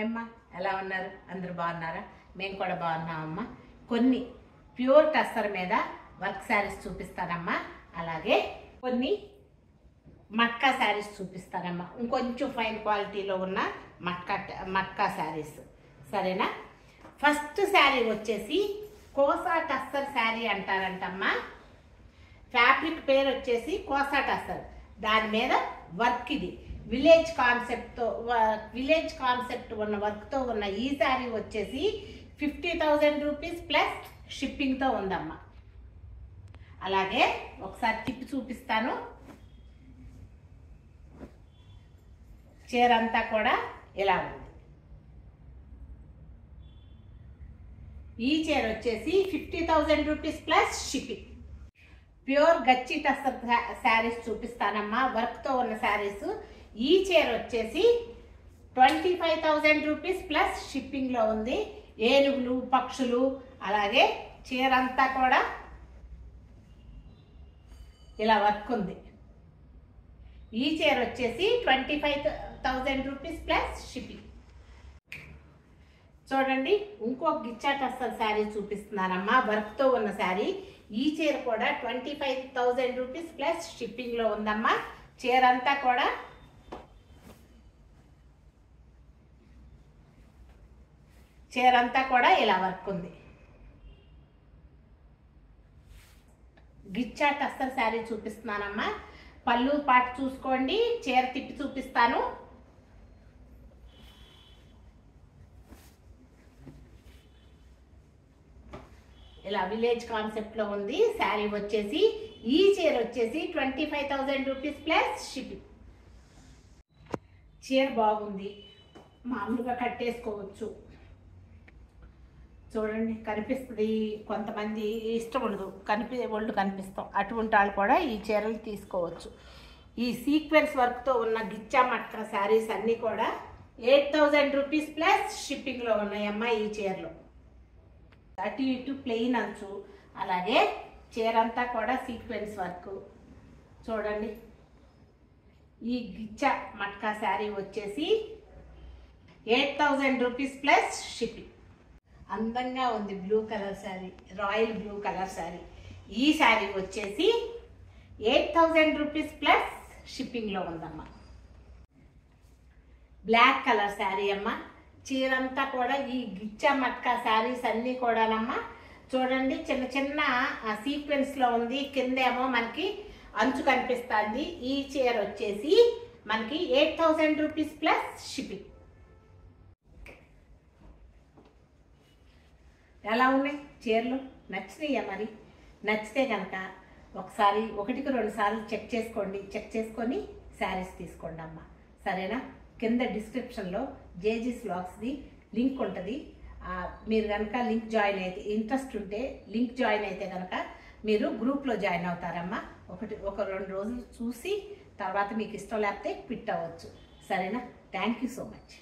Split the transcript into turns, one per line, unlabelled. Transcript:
Hi అమ్మ, ఎలా ఉన్నారు? అందరూ బాగున్నారా? మేము కూడా బాగున్నామమ్మా. కొన్ని ప్యూర్ టస్సర్ మీద వర్క్ శారీస్ చూపిస్తానమ్మా. అలాగే కొన్ని మట్కా శారీస్ చూపిస్తానమ్మా. ఇంకొంచెం ఫైన్ క్వాలిటీలో ఉన్న మట్కా శారీస్, సరేనా? ఫస్ట్ శారీ వచ్చేసి కోసా టస్సర్ శారీ అంటారంటమ్మా. ఫ్యాబ్రిక్ పేరు వచ్చేసి కోసా టస్సర్. దాని మీద వర్క్ ఇది విలేజ్ కాన్సెప్ట్ ఉన్న వర్క్తో ఉన్న ఈ శారీ వచ్చేసి 50,000 రూపీస్ ప్లస్ షిప్పింగ్తో ఉందమ్మా. అలాగే ఒకసారి తిప్పి చూపిస్తాను. చీర అంతా కూడా ఇలా ఉంది. ఈ చీర వచ్చేసి 50,000 rupees plus shipping. Pure Gachi tussar saris చూపిస్తానమ్మా, వర్క్తో ఉన్న శారీస్. ఈ చీర వచ్చేసి 25,000 రూపీస్ ప్లస్ షిప్పింగ్లో ఉంది. ఏనుగులు, పక్షులు, అలాగే చీర అంతా కూడా ఇలా వర్క్ ఉంది. ఈ చీర వచ్చేసి 25,000 రూపీస్ ప్లస్ షిప్పింగ్. చూడండి, ఇంకొక గిచ్చా టస్సర్ శారీ చూపిస్తున్నానమ్మా, వర్క్తో ఉన్న శారీ. ఈ చీర కూడా 25,000 రూపీస్ ప్లస్ షిప్పింగ్లో ఉందమ్మా. చీర అంతా కూడా ఇలా వర్క్ ఉంది. గిచ్చా టస్సర్ శారీ చూపిస్తున్నానమ్మా. పళ్ళు పాటు చూసుకోండి. చీర తిప్పి చూపిస్తాను. ఇలా విలేజ్ కాన్సెప్ట్లో ఉంది శారీ వచ్చేసి. ఈ చీర వచ్చేసి 25,000 రూపీస్ ప్లస్ షిప్పింగ్. చీర బాగుంది, మామూలుగా కట్టేసుకోవచ్చు. చూడండి, కనిపిస్తుంది. కొంతమంది ఇష్టం ఉండదు, ఒళ్ళు కనిపిస్తాం. అటువంటి వాళ్ళు కూడా ఈ చీరలు తీసుకోవచ్చు. ఈ సీక్వెన్స్ వర్క్తో ఉన్న గిచ్చా మట్కా శారీస్ అన్నీ కూడా 8,000 రూపీస్ ప్లస్ షిప్పింగ్లో ఉన్నాయమ్మా. ఈ చీరలో అటు ఇటు ప్లెయిన్ అంచు, అలాగే చీర అంతా కూడా సీక్వెన్స్ వర్క్. చూడండి, ఈ గిచ్చా మట్కా శారీ వచ్చేసి 8,000 రూపీస్ ప్లస్ షిప్పింగ్. అందంగా ఉంది blue colour sari, royal blue colour sari. ఈ శారీ వచ్చేసి 8,000 రూపీస్ ప్లస్ షిప్పింగ్లో ఉందమ్మా. బ్లాక్ కలర్ శారీ అమ్మా. చీరంతా కూడా ఈ గిచ్చా మట్కా శారీస్ అన్నీ కూడానమ్మా. చూడండి, చిన్న చిన్న సీక్వెన్స్లో ఉంది. కిందేమో మనకి అంచు కనిపిస్తుంది. ఈ చీర వచ్చేసి మనకి 8,000 రూపీస్ ప్లస్ షిప్పింగ్. ఎలా ఉన్నాయి చీరలు? నచ్చినాయా? మరి నచ్చితే కనుక ఒకసారి 1-2 సార్లు చెక్ చేసుకొని శారీస్ తీసుకోండి అమ్మా, సరేనా? కింద డిస్క్రిప్షన్లో జేజీస్ వ్లాగ్స్ది లింక్ ఉంటుంది. మీరు కనుక ఇంట్రెస్ట్ ఉంటే లింక్ జాయిన్ అయితే కనుక మీరు గ్రూప్లో జాయిన్ అవుతారమ్మా. 1-2 రోజులు చూసి తర్వాత మీకు ఇష్టం లేకపోతే క్విట్ అవ్వచ్చు, సరేనా? Thank you so much.